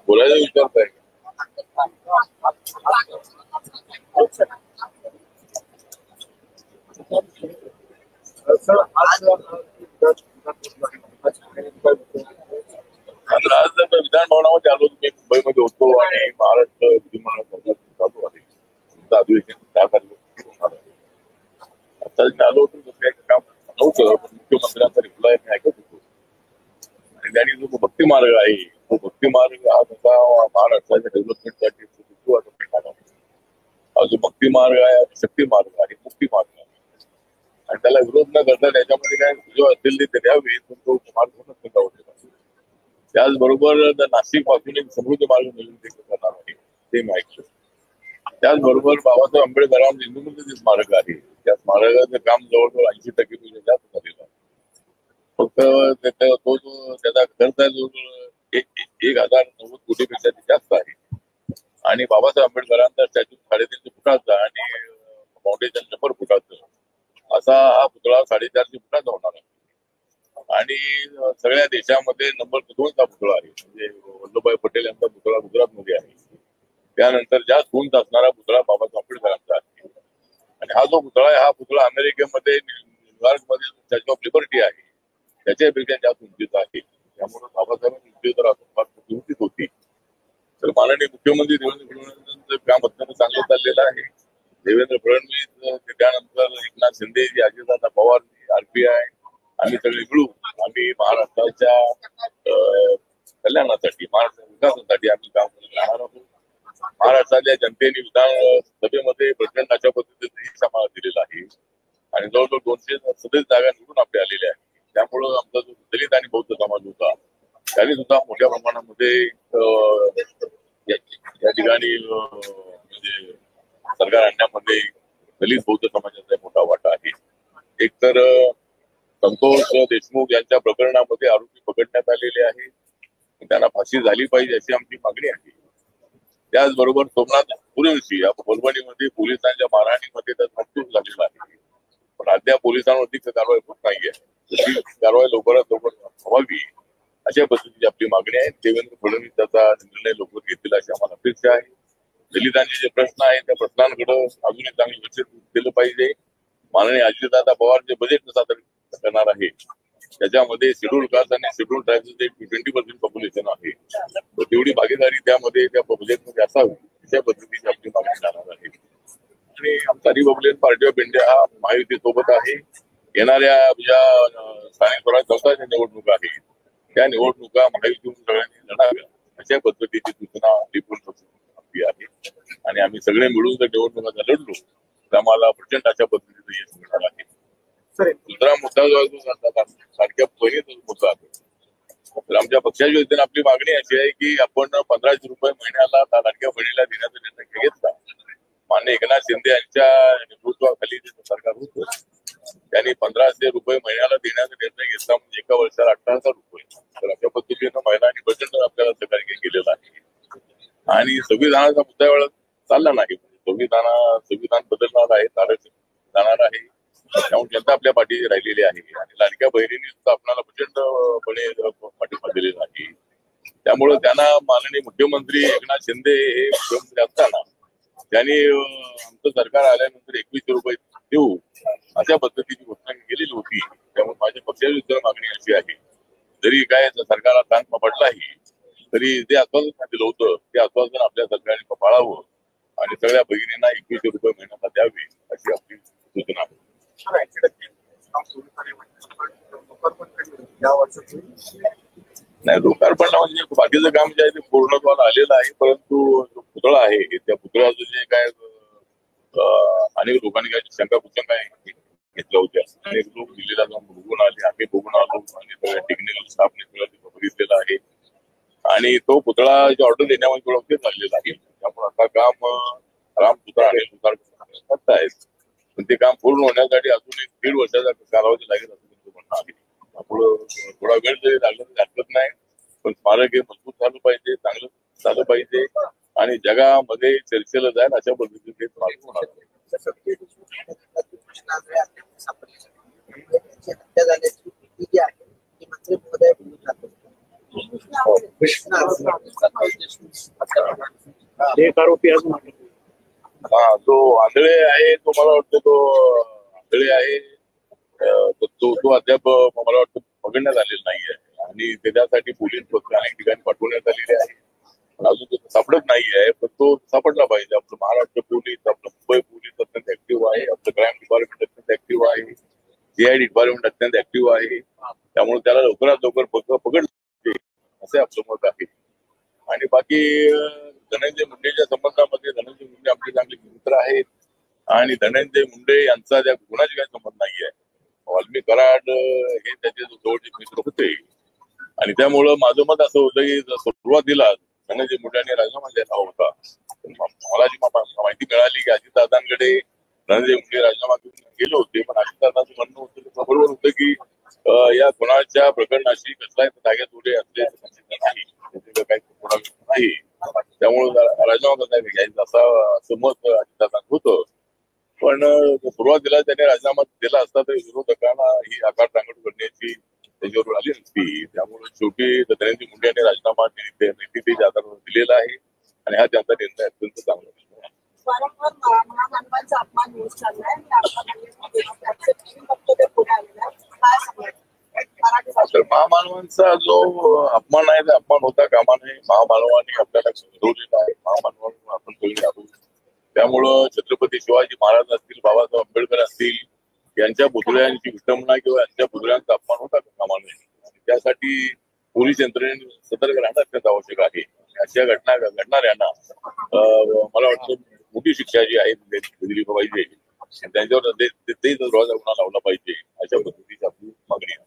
बोलायला विचारताय आज विधान भवनामध्ये आलो. मी मुंबईमध्ये होतो आणि महाराष्ट्र विधिमंडळ चालू आहे. अधिवेशन 10 तारखेला आता आलो होतो. काम नव्हतं पण मुख्यमंत्र्यांचा रिप्लाय मी ऐकत होतो आणि त्यांनी जो भक्ती मार्ग आहे तो भक्ती मार्ग हा तसा महाराष्ट्राच्या डेव्हलपमेंटसाठी हा जो भक्ती मार्ग आहे शक्ती मार्ग आहे मुक्ती मार्ग आहे आणि त्याला विरोध न करता त्याच्यामध्ये काय जो असेल ते द्यावे पण तो मार्ग होणच नका होते. त्याचबरोबर नाशिक पासून एक समृद्धी मार्ग मिळून करणार आहे ते मी ऐकतो. त्याचबरोबर बाबासाहेब आंबेडकरांचं हिंदूमध्ये जे स्मारक आहे त्या स्मारकाचं काम जवळजवळ 80% जास्त झालेलं आहे. फक्त तो जो त्याचा खर्च आहे जवळजवळ 1090 कोटीपेक्षा जास्त आहे आणि बाबासाहेब आंबेडकरांचा स्टॅच्यू 350 फुटाचा आणि फाउंडेशन 100 फुटाचं असा हा पुतळा 450 फुटाचा होणार आहे आणि सगळ्या देशामध्ये नंबर 2चा पुतळा आहे. म्हणजे वल्लभभाई पटेल यांचा पुतळा गुजरातमध्ये आहे. त्यानंतर जास्त उंच असणारा पुतळा बाबासाहेब आंबेडकरांचा आहे आणि हा जो पुतळा आहे हा पुतळा अमेरिकेमध्ये न्यूयॉर्कमध्ये स्टॅच्यू ऑफ लिबर्टी आहे त्याच्यापेक्षा जास्त उंचीचा आहे. त्यामुळे बाबासाहेबांची उंची जर फार उंचीच होती तर माननीय मुख्यमंत्री देवेंद्र फडणवीसांचं काम अत्यंत चांगलं चाललेलं आहे. देवेंद्र फडणवीस त्यानंतर एकनाथ शिंदे जी अजितदादा पवार RPI आम्ही सगळे मिळून आम्ही महाराष्ट्राच्या कल्याणासाठी महाराष्ट्र विकासासाठी आम्ही काम करत राहणार आहोत. महाराष्ट्राच्या जनतेने विधानसभेमध्ये प्रचंड अशा पद्धतीने समाज दिलेला आहे आणि जवळजवळ 237 जागा निवडून आपल्या आलेल्या आहेत. त्यामुळं आमचा जो दलित आणि बौद्ध समाज होता त्यांनी सुद्धा मोठ्या प्रमाणामध्ये या ठिकाणी म्हणजे सरकार आणण्यामध्ये दलित बौद्ध समाजाचा मोठा वाटा आहे. एकतर संतोष देशमुख यांच्या प्रकरणामध्ये आरोपी पकडण्यात आलेले आहे त्यांना फाशी झाली पाहिजे अशी आमची मागणी आहे. त्याचबरोबर सोमनाथ सूर्यवंशी या परभणीमध्ये पोलिसांच्या मारहाणीमध्ये त्याचा मृत्यू झालेला आहे पण अद्याप पोलिसांवरती कारवाई होत नाहीये. तशी कारवाई लवकरात लवकर व्हावी अशा पद्धतीची आपली मागणी आहे. देवेंद्र फडणवीस त्याचा निर्णय लवकर घेतील अशी आम्हाला अपेक्षा आहे. दलितांचे जे प्रश्न आहेत त्या प्रश्नांकडे अजूनही चांगलं लक्ष दिलं पाहिजे. माननीय अजितदादा पवार जे बजेट सादर करणार आहे त्याच्यामध्ये शेड्यूल कास्ट आणि शेड्यूल ट्राईबचं जे 20% पॉप्युलेशन आहे तर तेवढी भागीदारी त्यामध्ये त्या बजेटमध्ये असावी अशा पद्धतीची आपली मागणी राहणार आहे. आणि आमचा रिपब्लिकन पार्टी ऑफ इंडिया हा महायुती सोबत आहे. येणाऱ्या ज्या स्थानिक स्वराज्य संस्थांच्या निवडणुका आहेत त्या निवडणुका महायुतीतून सगळ्यांनी लढाव्या अशा पद्धतीची सूचना आपली आहे आणि आम्ही सगळे मिळून जर निवडणुका लढलो तर आम्हाला प्रचंड अशा पद्धतीचं यश मिळणार आहे. दुसरा मुद्दा जो आहे तो सारख्या बहिणीचा मुद्दा आहे. तर आमच्या पक्षाच्या वतीने आपली मागणी अशी आहे की आपण 1500 रुपये महिन्याला लाडक्या बहिणीला देण्याचा निर्णय घेतला. माननीय एकनाथ शिंदे यांच्या नेतृत्वाखाली जे सरकार होतं त्यांनी 1500 रुपये महिन्याला देण्याचा निर्णय घेतला म्हणजे एका वर्षाला 18,000 रुपये. तर अशा पद्धतीनं महिलांनी प्रचंड आपल्याला सहकार्य केलेलं आहे आणि संविधानाचा मुद्दा वेळा चालला नाही. संविधान बदलणार आहे आरक्षण जाणार आहे त्यामुळे जनता आपल्या पाठीशी राहिलेली आहे आणि लाडक्या बहिणींनी सुद्धा आपल्याला प्रचंडपणे पाठिंबा दिलेला आहे. त्यामुळे त्यांना माननीय मुख्यमंत्री एकनाथ शिंदे हे मुख्यमंत्री असताना त्यांनी आमचं सरकार आल्यानंतर 2100 रुपये देऊ अशा पद्धतीची घोषणा केलेली होती. त्यामुळे माझ्या पक्षाची मागणी अशी आहे जरी काय सरकारला ताण पडलाही तरी जे आश्वासन दिलं होतं ते आश्वासन आपल्या सरकारने पाळावं आणि सगळ्या भगिनींना 2100 रुपये महिन्याला द्यावे अशी आपली सूचना आहे. नाही लोकार्पण म्हणजे बाकीचं काम जे आहे ते पूर्णत्वाला आलेलं आहे परंतु जो पुतळा आहे त्या पुतळ्याचं जे काय अनेक लोकांनी काही शंका कुशंका घेतल्या होत्या. अनेक लोक दिल्लीला जाऊन बघून आले आम्ही बघून आलो आणि सगळ्या टेक्निकल स्टाफने बघितलेला आहे आणि तो पुतळा ऑर्डर देण्यामध्ये थोडा उशीर लागलेला आहे. त्यामुळे हा काम राम सुतार आणि सुतार करतायत, पण ते काम पूर्ण होण्यासाठी अजून 1.5 वर्षाचा कालावधी लागेल असं त्यांचं म्हणणं आहे. त्यामुळं थोडा वेळ जरी लागला तरी हरकत नाही, पण स्मारक हे मजबूत झालं पाहिजे, चांगलं झालं पाहिजे आणि जगामध्ये चर्चेला जाईल अशा पद्धतीने ते स्मारक होणार. एक आरोपी आज हा, जो आंधळे आहे तो मला वाटतं तो आंधळे आहे, तो अद्याप मला वाटतं पकडण्यात आलेला नाहीये आणि त्याच्यासाठी पोलीस अनेक ठिकाणी पाठवण्यात आलेले आहे. अजून तो सापडत नाहीये, पण तो सापडला पाहिजे. आपलं महाराष्ट्र पोलीस, आपलं मुंबई पोलीस अत्यंत ऍक्टिव्ह आहे, आपलं क्राईम डिपार्टमेंट अत्यंत ऍक्टिव्ह आहे, सीआयडी डिपार्टमेंट अत्यंत ऍक्टिव्ह आहे. त्यामुळे त्याला लवकरात लवकर पकडलं असे आपलं मत आहे. आणि बाकी धनंजय मुंडेच्या संबंधामध्ये धनंजय मुंडे आपले चांगले मित्र आहेत आणि धनंजय मुंडे यांचा त्या गुन्ह्याशी काही संबंध नाहीये. वाल्मिक कराड हे त्याचे जवळचे मित्र होते आणि त्यामुळं माझं मत असं होतं की सुरुवातीला धनंजय मुंडेने राजीनामा द्यायला होता. मला जी माहिती मिळाली की अजितदादांकडे धनंजय मुंडे राजीनामा घेऊन गेले होते, पण अजितदादांचं म्हणणं होतं बरोबर होतं की या गुन्ह्याच्या प्रकरणाशी कसलाही धाग्यात उडे असले नाही, काही नाही, त्यामुळे राजीनामा करता घ्यायचा असं मत अजितदादांचं होतं. पण सुरुवातीला त्याने राजीनामा दिला असता तर विरोधकांना ही आकार रांगड करण्याची त्याच्यावर आली नसती. त्यामुळे शेवटी धनंजय मुंडे यांनी राजीनामा नीतीच्या आधारावर दिलेला आहे आणि हा त्यांचा निर्णय अत्यंत चांगला आहे. तर महामानवांचा जो अपमान आहे, अपमान होता कामा नये. महामानवांनी आपल्याला घडवलेला आहे, महामानवांना आपण करून आहोत. त्यामुळं छत्रपती शिवाजी महाराज असतील, बाबासाहेब आंबेडकर असतील, यांच्या पुतळ्यांची विटंबना किंवा यांच्या पुतळ्यांचा अपमान होता कामा नये. त्यासाठी पोलीस यंत्रणेने सतर्क राहणं अत्यंत आवश्यक आहे. अशा घटना घडणाऱ्यांना मला वाटतं मोठी शिक्षा जी आहे दिली पाहिजे, त्यांच्यावर ते दरवाजा गुन्हा लावला पाहिजे, अशा पद्धतीची आपली मागणी आहे.